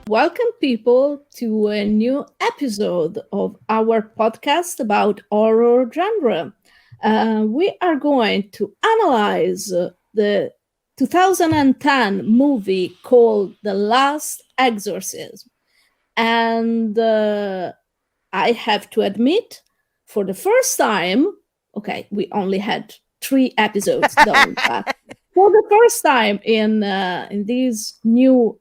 Welcome, people, to a new episode of our podcast about horror genre. We are going to analyze the 2010 movie called The Last Exorcism. And I have to admit, for the first time, okay, we only had 3 episodes done, but for the first time in this new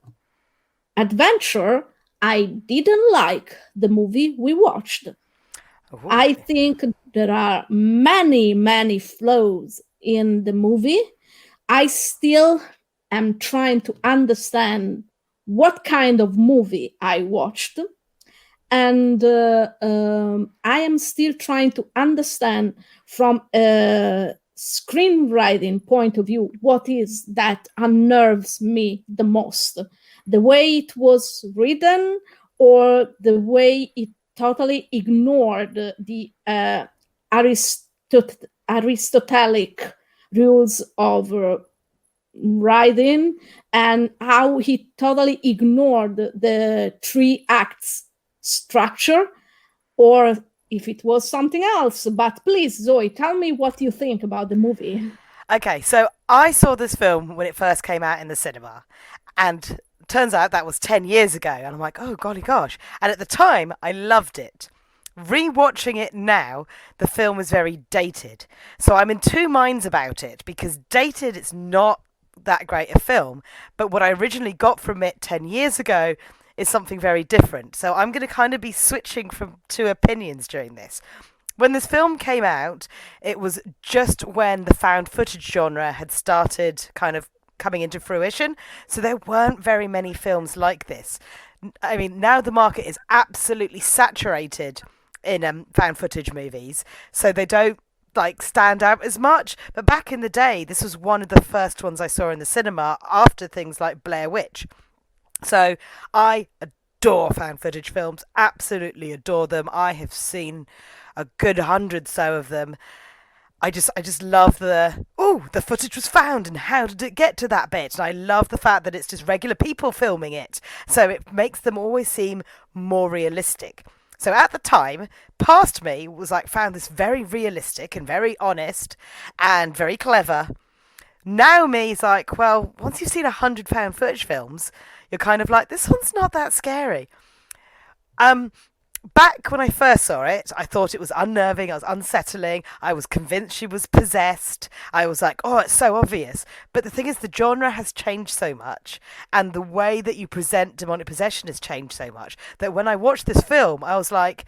adventure, I didn't like the movie we watched. Ooh. I think there are many, many flaws in the movie. I still am trying to understand what kind of movie I watched. And I am still trying to understand from a screenwriting point of view what is that unnerves me the most, the way it was written or the way it totally ignored the Aristotelic rules of writing, and how he totally ignored the 3 acts structure, or if it was something else. But please, Zoe, tell me what you think about the movie. Okay, so I saw this film when it first came out in the cinema, and turns out that was 10 years ago, and I'm like, oh golly gosh. And at the time, I loved it. Rewatching it now, the film is very dated. So I'm in two minds about it, because dated, it's not that great a film, but what I originally got from it 10 years ago is something very different. So I'm going to kind of be switching from two opinions during this. When this film came out, it was just when the found footage genre had started kind of coming into fruition. So there weren't very many films like this. I mean, now the market is absolutely saturated in found footage movies, so they don't like stand out as much. But back in the day, this was one of the first ones I saw in the cinema after things like Blair Witch. So I adore found footage films, absolutely adore them. I have seen a good 100 so of them. I just love the footage was found and how did it get to that bit? And I love the fact that it's just regular people filming it. So it makes them always seem more realistic. So at the time, past me was like found this very realistic and very honest and very clever. Now me is like, well, once you've seen 100 found footage films, you're kind of like, this one's not that scary. Um, Back when I first saw it, I thought it was unnerving, I was unsettling, I was convinced she was possessed. I was like, oh, it's so obvious. But the thing is, the genre has changed so much, and the way that you present demonic possession has changed so much, that when I watched this film, I was like,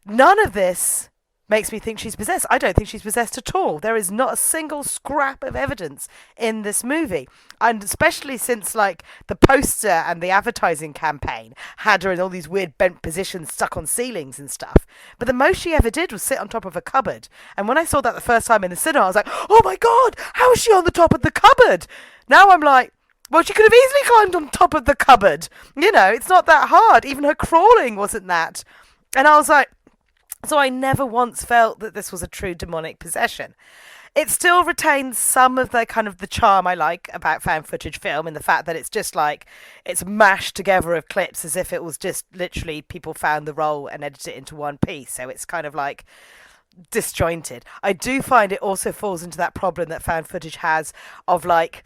none of this makes me think she's possessed. I don't think she's possessed at all. There is not a single scrap of evidence in this movie. And especially since like the poster and the advertising campaign had her in all these weird bent positions stuck on ceilings and stuff. But the most she ever did was sit on top of a cupboard. And when I saw that the first time in the cinema, I was like, oh my God, how is she on the top of the cupboard? Now I'm like, well, she could have easily climbed on top of the cupboard. You know, it's not that hard. Even her crawling wasn't that. And I was like, so I never once felt that this was a true demonic possession. It still retains some of the kind of the charm I like about found footage film, in the fact that it's just like it's mashed together of clips as if it was just literally people found the role and edited it into one piece. So it's kind of like disjointed. I do find it also falls into that problem that found footage has of like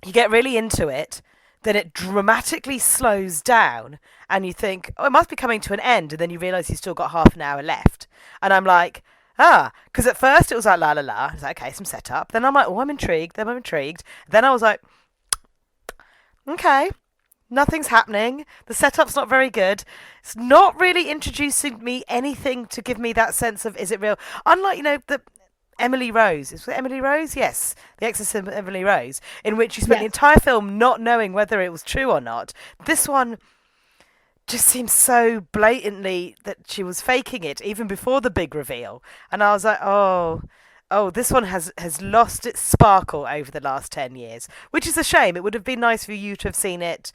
you get really into it, then it dramatically slows down, and you think, oh, it must be coming to an end, and then you realise you've still got half an hour left. And I'm like, because at first it was like la la la. I was like, okay, some setup. Then I'm like, oh, I'm intrigued. Then I'm intrigued. Then I was like, okay, nothing's happening. The setup's not very good. It's not really introducing me anything to give me that sense of, is it real? Unlike, the Emily Rose. Is it Emily Rose? Yes. The Exorcism of Emily Rose, in which you spent the Yes. entire film not knowing whether it was true or not. This one just seems so blatantly that she was faking it, even before the big reveal. And I was like, oh, this one has lost its sparkle over the last 10 years, which is a shame. It would have been nice for you to have seen it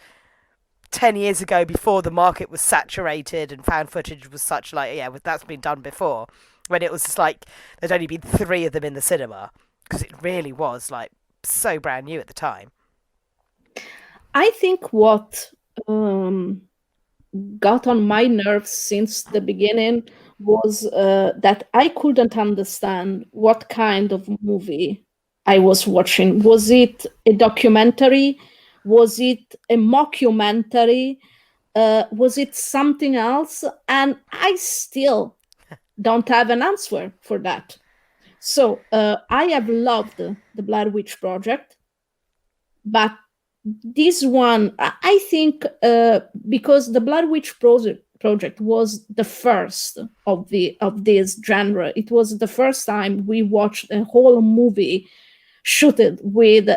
10 years ago, before the market was saturated and found footage was such like, yeah, that's been done before, when it was just like there'd only been 3 of them in the cinema, because it really was like so brand new at the time. I think what um, got on my nerves since the beginning was that I couldn't understand what kind of movie I was watching. Was it a documentary? Was it a mockumentary? Was it something else? And I still don't have an answer for that. So I have loved the Blair Witch Project, but this one, I think, because the Blair Witch project was the first of this genre. It was the first time we watched a whole movie shooted with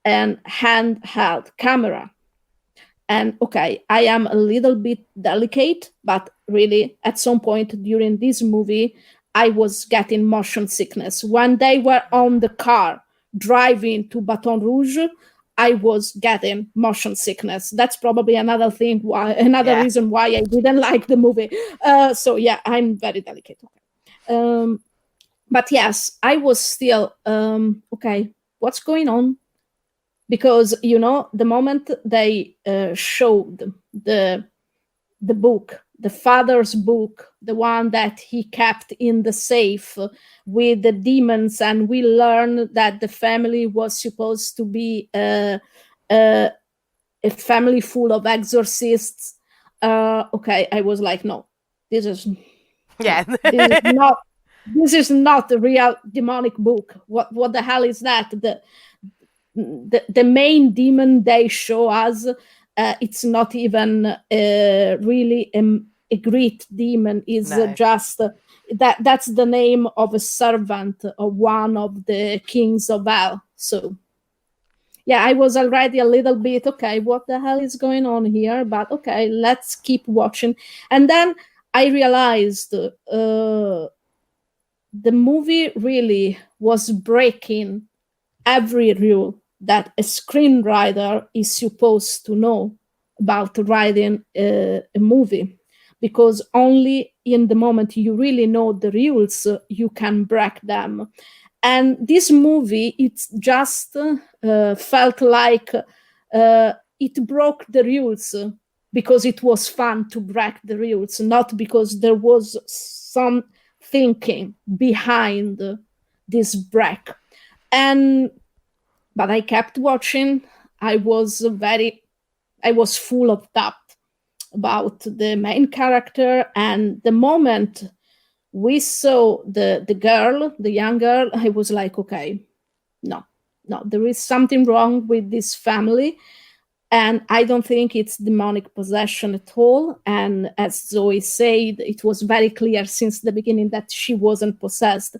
an handheld camera. And okay, I am a little bit delicate, but really, at some point during this movie, I was getting motion sickness. When they were on the car driving to Baton Rouge, I was getting motion sickness. That's probably another thing why, another Yeah. reason why I didn't like the movie. So yeah, I'm very delicate. Um, but yes, I was still okay. What's going on? Because the moment they showed the book, the father's book, the one that he kept in the safe with the demons, and we learned that the family was supposed to be a, a family full of exorcists. Okay, I was like, no, this is Yeah. no, this is not a real demonic book. What the hell is that? The main demon they show us, it's not even really a great demon. Is No. just that's the name of a servant of one of the kings of hell. So yeah, I was already a little bit okay, what the hell is going on here? But okay, let's keep watching. And then I realized the movie really was breaking every rule that a screenwriter is supposed to know about writing a movie, because only in the moment you really know the rules you can break them. And this movie, it just felt like it broke the rules because it was fun to break the rules, not because there was some thinking behind this break. And but I kept watching. I was full of doubt about the main character. And the moment we saw the girl, the young girl, I was like, okay, no, no, there is something wrong with this family. And I don't think it's demonic possession at all. And as Zoe said, it was very clear since the beginning that she wasn't possessed.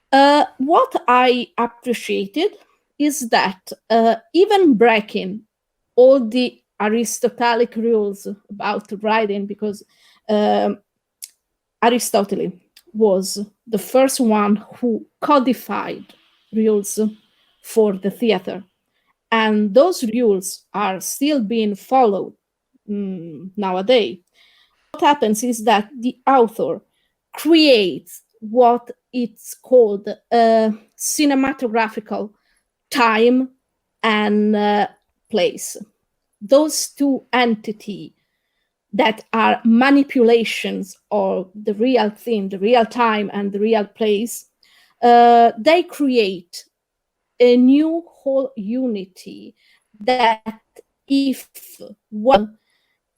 What I appreciated is that even breaking all the Aristotelic rules about writing, because um, Aristotle was the first one who codified rules for the theater. And those rules are still being followed nowadays. What happens is that the author creates what it's called a cinematographical time and place. Those two entities that are manipulations of the real thing, the real time and the real place, they create a new whole unity that, if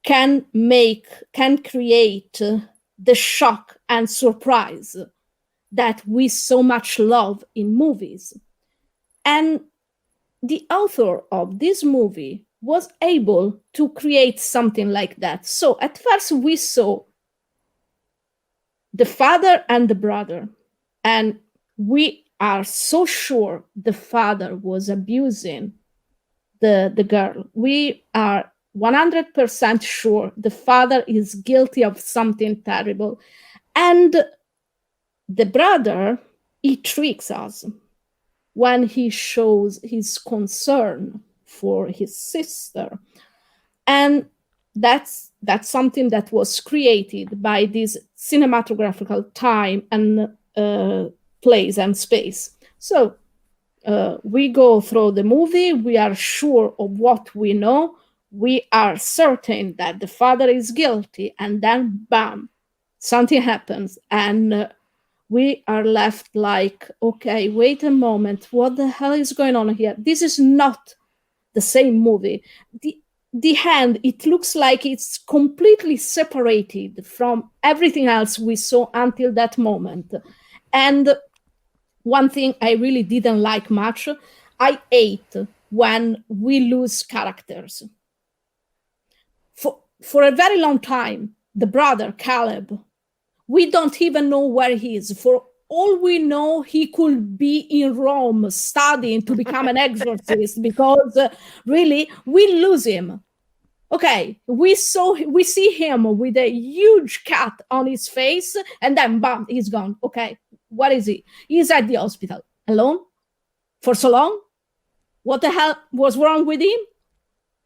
can create the shock and surprise that we so much love in movies. And the author of this movie was able to create something like that. So at first we saw the father and the brother, and we are so sure the father was abusing the girl. We are 100% sure the father is guilty of something terrible. And the brother, he tricks us when he shows his concern for his sister. And that's something that was created by this cinematographical time and place and space. So we go through the movie, we are sure of what we know, we are certain that the father is guilty, and then bam, something happens, and we are left like, okay, wait a moment, what the hell is going on here? This is not the same movie. The hand, it looks like it's completely separated from everything else we saw until that moment. And one thing I really didn't like much, I hate when we lose characters. For a very long time, the brother, Caleb, we don't even know where he is. For all we know, he could be in Rome studying to become an exorcist because really, we lose him. Okay, we see him with a huge cut on his face, and then bam, he's gone. Okay, what is he? He's at the hospital alone for so long. What the hell was wrong with him?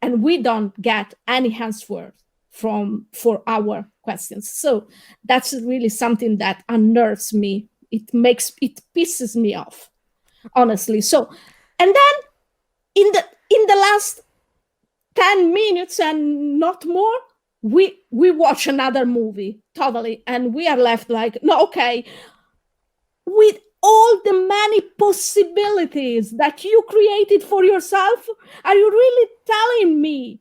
And we don't get any answer for our questions. So that's really something that unnerves me. It pisses me off, honestly. So, and then in the last 10 minutes and not more, we watch another movie totally, and we are left like, no, okay, with all the many possibilities that you created for yourself, are you really telling me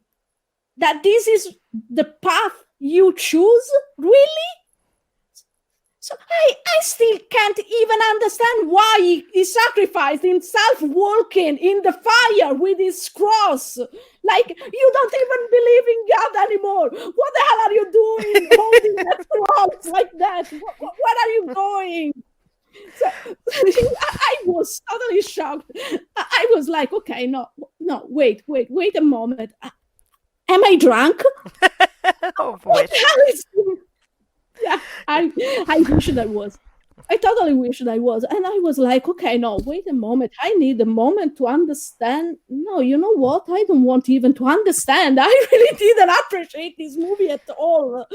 that this is the path you choose? Really? So I still can't even understand why he sacrificed himself walking in the fire with his cross. Like, you don't even believe in God anymore. What the hell are you doing holding that cross like that? Where are you going? So I was totally shocked. I was like, okay, no, wait a moment. Am I drunk? Oh, what the hell is this? Yeah, I wish I was. I totally wish I was. And I was like, okay, no, wait a moment. I need a moment to understand. No, you know what? I don't want even to understand. I really didn't appreciate this movie at all.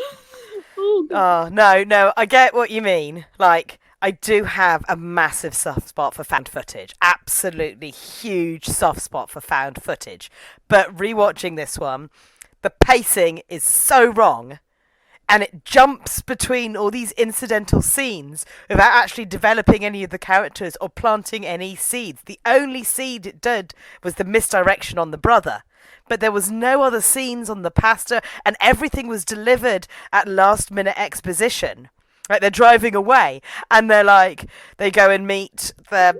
Oh, no, I get what you mean. Like, I do have a massive soft spot for found footage. Absolutely huge soft spot for found footage. But rewatching this one, the pacing is so wrong. And it jumps between all these incidental scenes without actually developing any of the characters or planting any seeds. The only seed it did was the misdirection on the brother. But there was no other scenes on the pastor, and everything was delivered at last-minute exposition. Like, they're driving away, and they go and meet the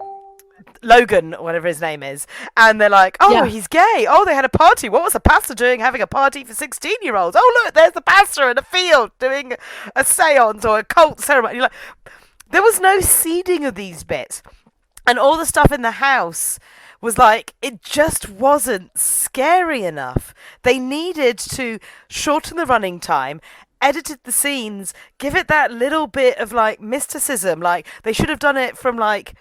Logan, or whatever his name is, and they're like, oh, yeah, he's gay. Oh, they had a party. What was the pastor doing having a party for 16-year-olds? Oh, look, there's the pastor in a field doing a seance or a cult ceremony. Like, there was no seeding of these bits. And all the stuff in the house was like, it just wasn't scary enough. They needed to shorten the running time, edited the scenes, give it that little bit of like mysticism. Like, they should have done it from like,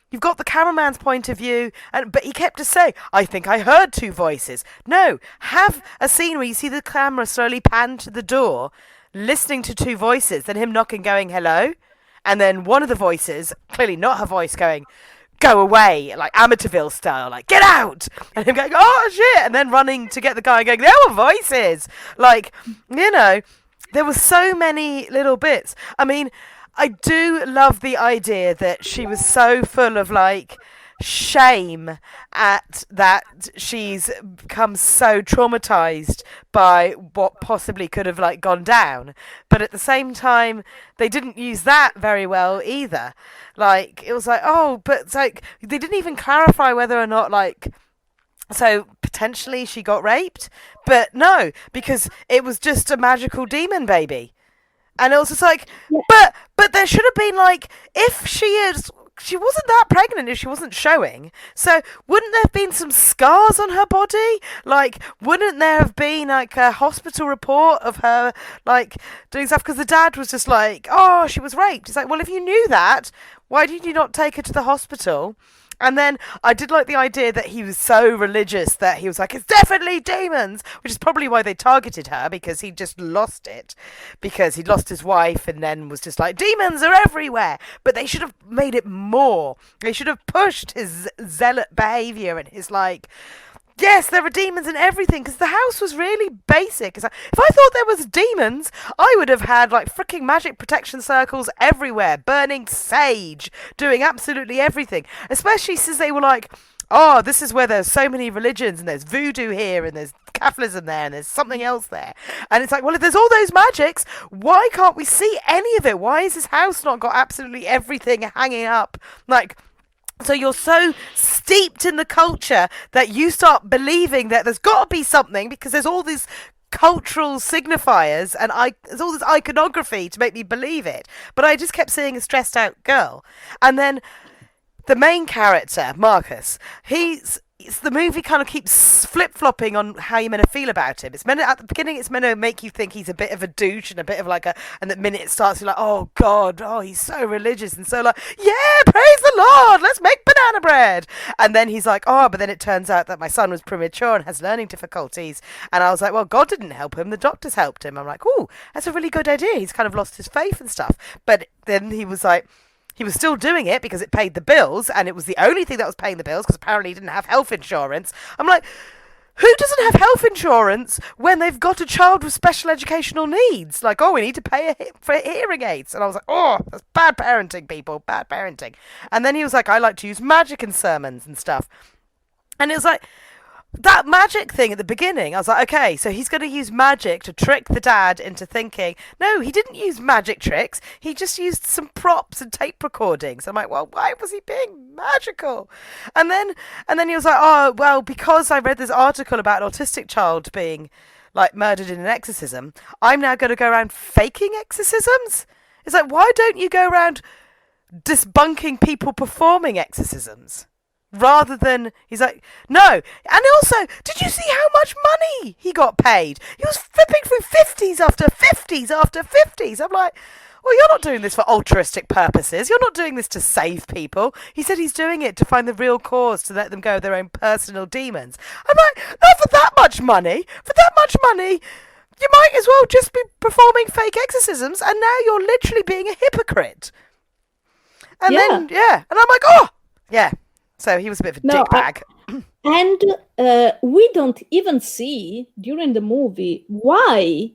you've got the cameraman's point of view, but he kept to say, I think I heard two voices. No, have a scene where you see the camera slowly pan to the door, listening to two voices, then him knocking, going, hello, and then one of the voices, clearly not her voice, going, go away, like Amityville style, like, get out, and him going, oh, shit, and then running to get the guy and going, there were voices. Like, you know, there were so many little bits. I mean, I do love the idea that she was so full of like shame at that she's become so traumatized by what possibly could have like gone down, but at the same time they didn't use that very well either. Like, it was like, oh, but it's like they didn't even clarify whether or not like, so potentially she got raped, but no, because it was just a magical demon baby. And it was just like, yeah. But there should have been like, if she wasn't that pregnant if she wasn't showing. So wouldn't there have been some scars on her body? Like, wouldn't there have been like a hospital report of her like doing stuff? Because the dad was just like, oh, she was raped. It's like, well, if you knew that, why did you not take her to the hospital? And then I did like the idea that he was so religious that he was like, it's definitely demons, which is probably why they targeted her, because he just lost it, because he'd lost his wife and then was just like, demons are everywhere. But they should have made it more. They should have pushed his zealot behaviour and his like Yes, there are demons and everything because the house was really basic. It's like, if I thought there was demons, I would have had like freaking magic protection circles everywhere, burning sage, doing absolutely everything. Especially since they were like, oh, this is where there's so many religions and there's voodoo here and there's Catholicism there and there's something else there. And it's like, well, if there's all those magics, why can't we see any of it? Why is this house not got absolutely everything hanging up? Like, so you're so steeped in the culture that you start believing that there's got to be something because there's all these cultural signifiers and there's all this iconography to make me believe it. But I just kept seeing a stressed out girl. And then the main character, Marcus, the movie kind of keeps flip-flopping on how you're meant to feel about him. It's meant to, at the beginning, it's meant to make you think he's a bit of a douche and a bit of like and the minute it starts, you're like, oh God, oh, he's so religious and so like, yeah, praise the Lord, let's make banana bread. And then he's like, oh, but then it turns out that my son was premature and has learning difficulties. And I was like, well, God didn't help him, the doctors helped him. I'm like, oh, that's a really good idea. He's kind of lost his faith and stuff. But then he was like, he was still doing it because it paid the bills, and it was the only thing that was paying the bills because apparently he didn't have health insurance. I'm like, who doesn't have health insurance when they've got a child with special educational needs? Like, oh, we need to pay for hearing aids. And I was like, oh, that's bad parenting, people, bad parenting. And then he was like, I like to use magic in sermons and stuff. And it was like, that magic thing at the beginning, I was like, okay, so he's going to use magic to trick the dad into thinking. No, he didn't use magic tricks. He just used some props and tape recordings. I'm like, well, why was he being magical? And then he was like, oh, well, because I read this article about an autistic child being like murdered in an exorcism, I'm now going to go around faking exorcisms. It's like, why don't you go around debunking people performing exorcisms? Rather than, he's like, no. And also, did you see how much money he got paid? He was flipping through 50s after 50s after 50s. I'm like, well, you're not doing this for altruistic purposes. You're not doing this to save people. He said he's doing it to find the real cause, to let them go of their own personal demons. I'm like, not for that much money. For that much money, you might as well just be performing fake exorcisms, and now you're literally being a hypocrite. And then, yeah. And I'm like, oh, yeah. So he was a bit of a dickbag. And we don't even see during the movie why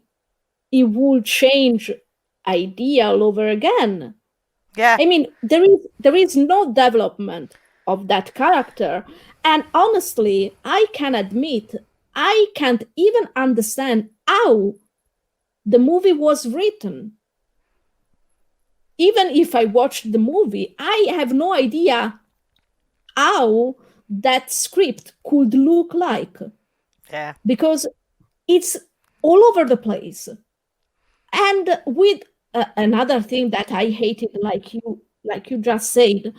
he would change idea all over again. Yeah. I mean, there is no development of that character. And honestly, I can admit, I can't even understand how the movie was written. Even if I watched the movie, I have no idea how that script could look like. Yeah. Because it's all over the place. And with another thing that I hated, like you just said,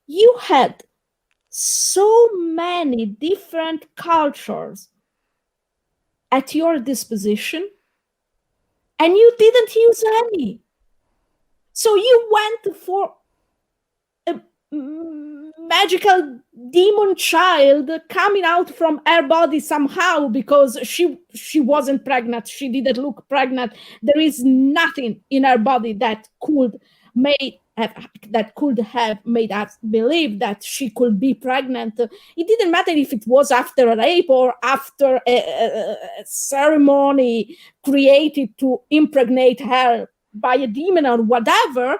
you had so many different cultures at your disposition, and you didn't use any. So you went for a magical demon child coming out from her body somehow because she wasn't pregnant. She didn't look pregnant. There is nothing in her body that could have made us believe that she could be pregnant. It didn't matter if it was after a rape or after a ceremony created to impregnate her by a demon or whatever.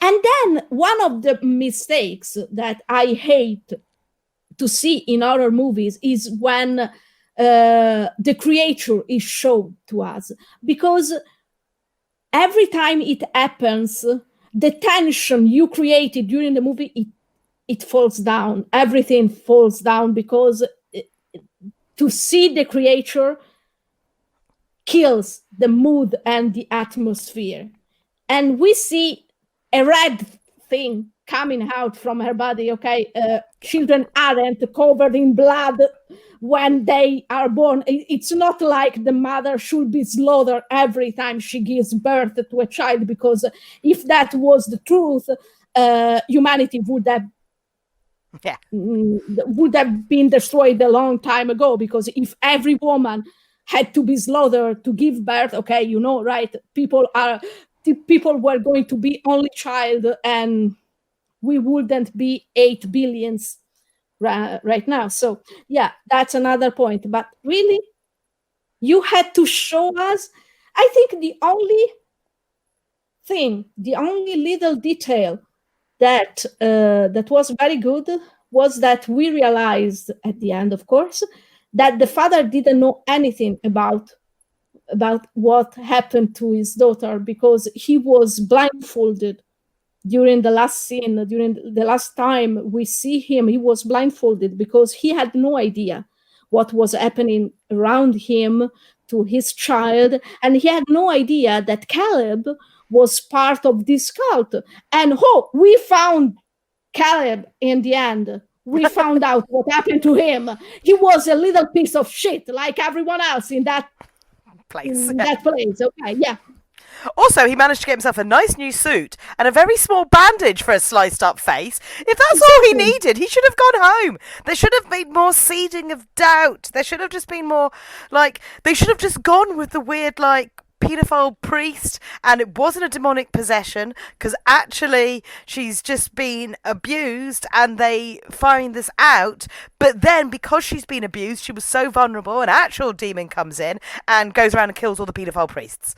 And then one of the mistakes that I hate to see in horror movies is when the creature is shown to us. Because every time it happens, the tension you created during the movie, it falls down. Everything falls down because to see the creature kills the mood and the atmosphere. And we see a red thing coming out from her body, okay? Children aren't covered in blood when they are born. It's not like the mother should be slaughtered every time she gives birth to a child, because if that was the truth, humanity would have been destroyed a long time ago, because if every woman had to be slaughtered to give birth, okay, you know, right? People were going to be only child, and we wouldn't be 8 billions right now. So yeah, that's another point. But really, you had to show us. I think the only little detail that was very good was that we realized at the end, of course, that the father didn't know anything about what happened to his daughter because he was blindfolded during the last scene. During the last time we see him, he was blindfolded because he had no idea what was happening around him to his child, and he had no idea that Caleb was part of this cult. And we found Caleb in the end. We found out what happened to him. He was a little piece of shit, like everyone else in that Place. place. Okay, yeah. Also, he managed to get himself a nice new suit and a very small bandage for a sliced up face. If that's all he needed, he should have gone home. There should have been more seeding of doubt. There should have just been more, like, they should have just gone with the weird, like, paedophile priest, and it wasn't a demonic possession because actually she's just been abused and they find this out, but then because she's been abused she was so vulnerable, an actual demon comes in and goes around and kills all the paedophile priests.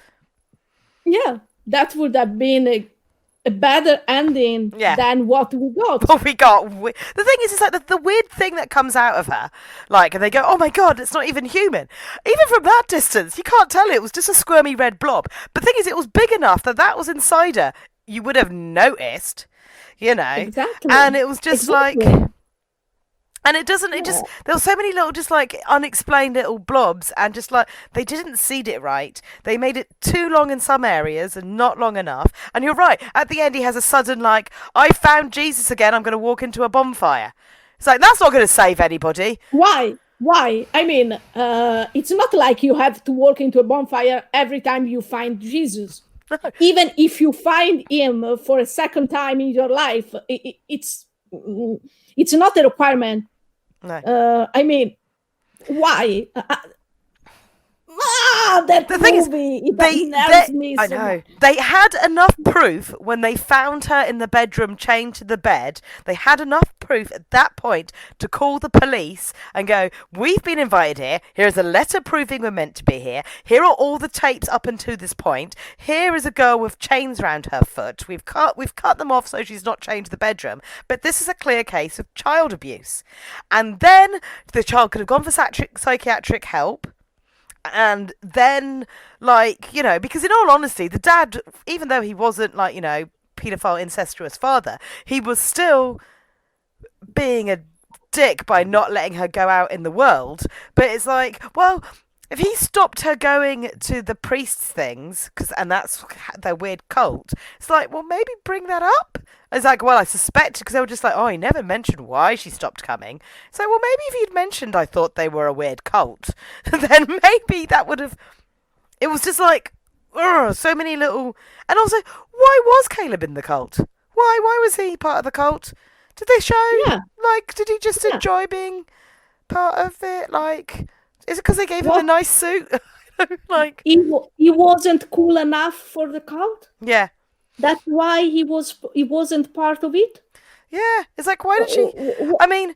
Yeah, that would have been a better ending than what we got. What we got. The thing is, it's like the weird thing that comes out of her. Like, and they go, oh my god, it's not even human. Even from that distance, you can't tell it was just a squirmy red blob. But the thing is, it was big enough that was inside her. You would have noticed, you know. Exactly. And it was just like... And it doesn't, it just, there were so many little, just like unexplained little blobs, and just like, they didn't seed it right. They made it too long in some areas and not long enough. And you're right, at the end he has a sudden, like, I found Jesus again, I'm going to walk into a bonfire. It's like, that's not going to save anybody. Why? I mean, it's not like you have to walk into a bonfire every time you find Jesus. Even if you find him for a second time in your life, it's not a requirement. No. I mean, why? That the thing movie, I know. They had enough proof when they found her in the bedroom chained to the bed. They had enough proof at that point to call the police and go, we've been invited here. Here's a letter proving we're meant to be here. Here are all the tapes up until this point. Here is a girl with chains around her foot. We've cut them off so she's not chained to the bedroom. But this is a clear case of child abuse. And then the child could have gone for psychiatric help. And then, like, you know, because in all honesty, the dad, even though he wasn't, like, you know, paedophile, incestuous father, he was still being a dick by not letting her go out in the world. But it's like, well, if he stopped her going to the priest's things, and that's their weird cult, it's like, well, maybe bring that up. It's like, well, I suspect, because they were just like, oh, he never mentioned why she stopped coming. So, well, maybe if he'd mentioned I thought they were a weird cult, then maybe that would have... It was just like, so many little... And also, why was Caleb in the cult? Why was he part of the cult? Did they show? Yeah. Like, did he just enjoy being part of it? Like, is it because they gave him a nice suit? Like, he wasn't cool enough for the cult? Yeah. That's why he wasn't part of it? Yeah. It's like, why did she... I mean,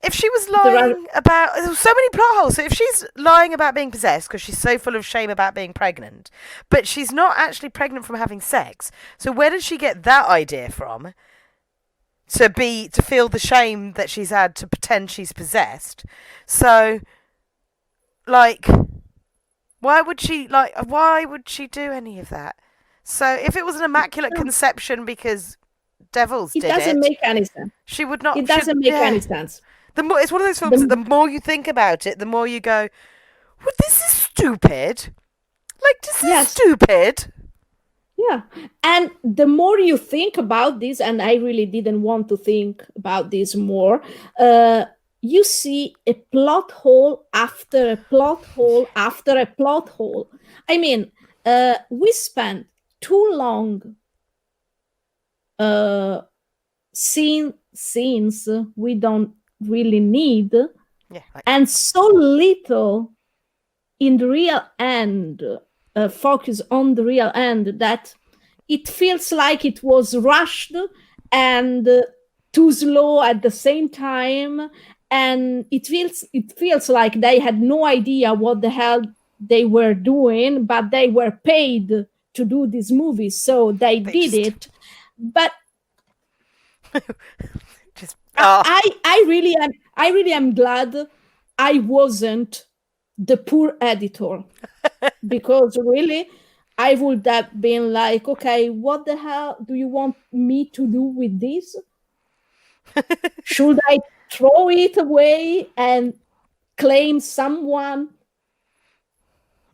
if she was lying about... There's so many plot holes. So if she's lying about being possessed because she's so full of shame about being pregnant, but she's not actually pregnant from having sex, so where did she get that idea from? To feel the shame that she's had to pretend she's possessed. So, like, why would she do any of that? So if it was an immaculate conception because devils did it, doesn't make any sense. She would not. It doesn't make any sense. It's one of those films that the more you think about it, the more you go, well, this is stupid. Like, this is stupid. Yeah. And the more you think about this, and I really didn't want to think about this more, you see a plot hole after a plot hole after a plot hole. I mean, we spent too long seeing scenes we don't really need, and so little in the real end, focus on the real end, that it feels like it was rushed and too slow at the same time, and it feels like they had no idea what the hell they were doing, but they were paid to do this movie, so they They did just it. But just I really am glad I wasn't the poor editor, because really I would have been like, okay, what the hell do you want me to do with this? Should I throw it away and claim someone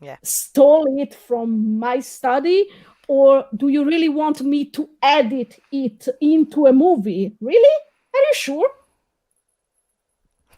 yeah. stole it from my study? Or do you really want me to edit it into a movie? Really? Are you sure?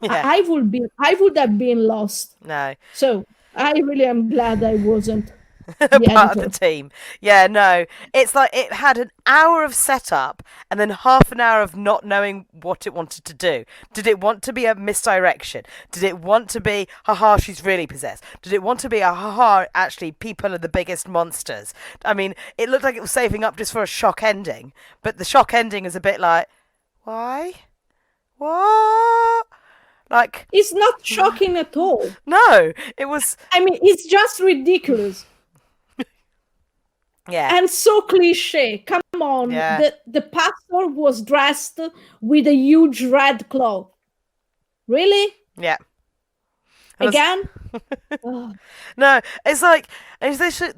Yeah. I would have been lost. No. So I really am glad I wasn't the Part of the editor. team. Yeah, no. It's like it had an hour of setup and then half an hour of not knowing what it wanted to do. Did it want to be a misdirection? Did it want to be, haha, she's really possessed? Did it want to be a, haha, actually, people are the biggest monsters? I mean, it looked like it was saving up just for a shock ending, but the shock ending is a bit like, why? What? Like, It's not shocking at all. no, it was, I mean, it's just ridiculous yeah, and so cliche. Come on, yeah. the pastor was dressed with a huge red cloth. Really? Yeah. And Again? Oh, no, it's like they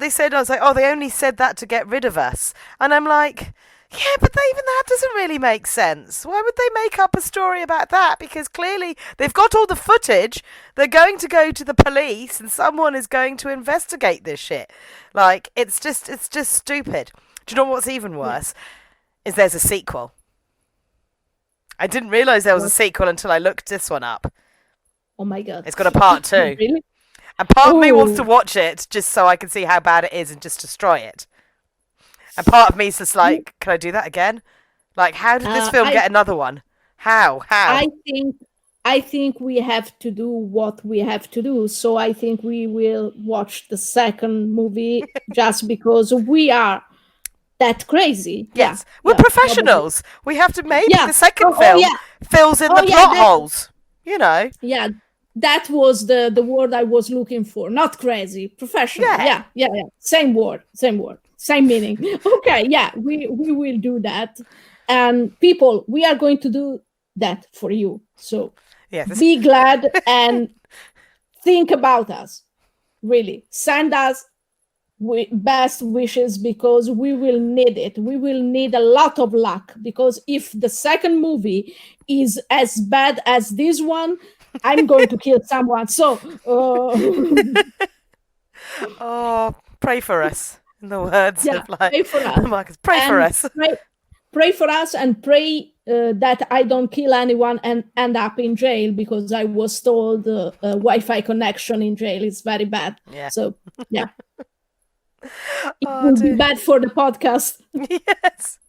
said I was like, oh, they only said that to get rid of us, and I'm like, yeah, but even that doesn't really make sense. Why would they make up a story about that? Because clearly they've got all the footage. They're going to go to the police, and someone is going to investigate this shit. Like it's just stupid. Do you know what's even worse? Is there's a sequel. I didn't realise there was a sequel until I looked this one up. oh my God. It's got a part 2. Really? And part of me wants Ooh. to watch it just so I can see how bad it is and just destroy it. And part of me is just like, can I do that again? Like, how did this film get another one? How? I think we have to do what we have to do. So I think we will watch the second movie just because we are that crazy. Yes, Yeah, we're yeah, probably. professionals. We have to maybe Yeah. the second Oh, film yeah. fills in Oh, the yeah, plot holes. You know? Yeah, that was the word I was looking for. Not crazy, professional. Yeah. Yeah. Same word, same meaning. Okay, yeah, we will do that. And people, we are going to do that for you. So Yes. be glad and think about us. Really, send us best wishes, because we will need it. We will need a lot of luck, because if the second movie is as bad as this one, I'm going to kill someone. So Oh, pray for us. In the words yeah, of like pray for us. Marcus, pray for And us. pray for us, and pray that I don't kill anyone and end up in jail, because I was told Wi-Fi connection in jail is very bad. Yeah. So yeah, it Oh will be dear. bad for the podcast. Yes.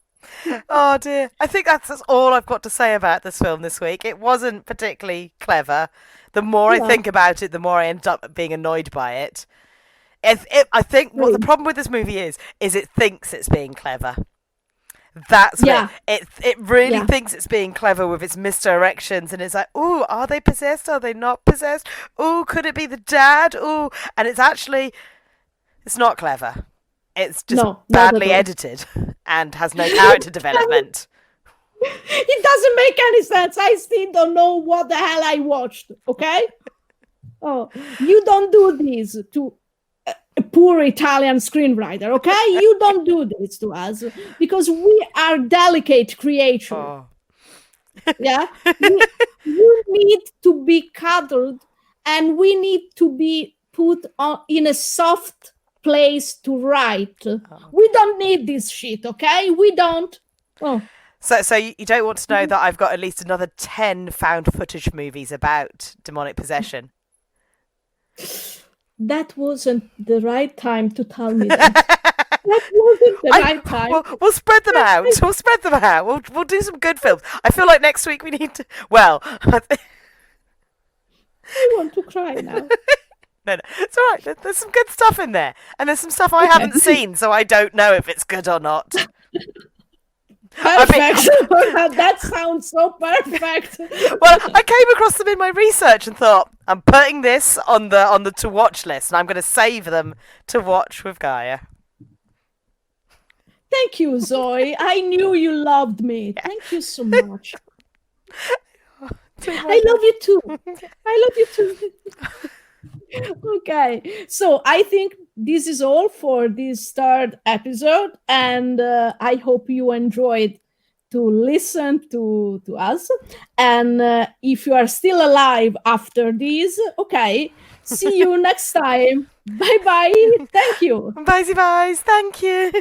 Oh dear. I think that's all I've got to say about this film this week. It wasn't particularly clever. The more I Yeah. think about it, the more I end up being annoyed by it. I think what the problem with this movie is it thinks it's being clever. That's Yeah. it really Yeah. thinks it's being clever with its misdirections, and it's like, ooh, are they possessed? Are they not possessed? Ooh, could it be the dad? Ooh, and it's not clever. It's just No, not badly at all. edited and has no character development. It doesn't make any sense. I still don't know what the hell I watched. Okay. Oh, you don't do this to a poor Italian screenwriter. Okay, you don't do this to us, because we are delicate creatures. Oh. Yeah, you need to be cuddled, and we need to be put in a soft place to write. We don't need this shit. Okay, we don't. Oh. So you don't want to know that I've got at least another 10 found footage movies about demonic possession? That wasn't the right time to tell me that. That wasn't the right time. We'll spread them out. We'll spread them out. We'll do some good films. I feel like next week we need to. Well, I want to cry now. no, it's all right. There's some good stuff in there, and there's some stuff I haven't seen, so I don't know if it's good or not. I mean, Perfect. That sounds so perfect. well, I came across them in my research and thought I'm putting this on the to watch list, and I'm going to save them to watch with Gaia. Thank you, Zoe. I knew you loved me. Yeah. Thank you so much. Too I much. love you too. I love you too. Okay, so I think this is all for this third episode, and I hope you enjoyed to listen to us. And if you are still alive after this, okay, see you next time. Bye bye. Thank you. Bye, bye. Thank you.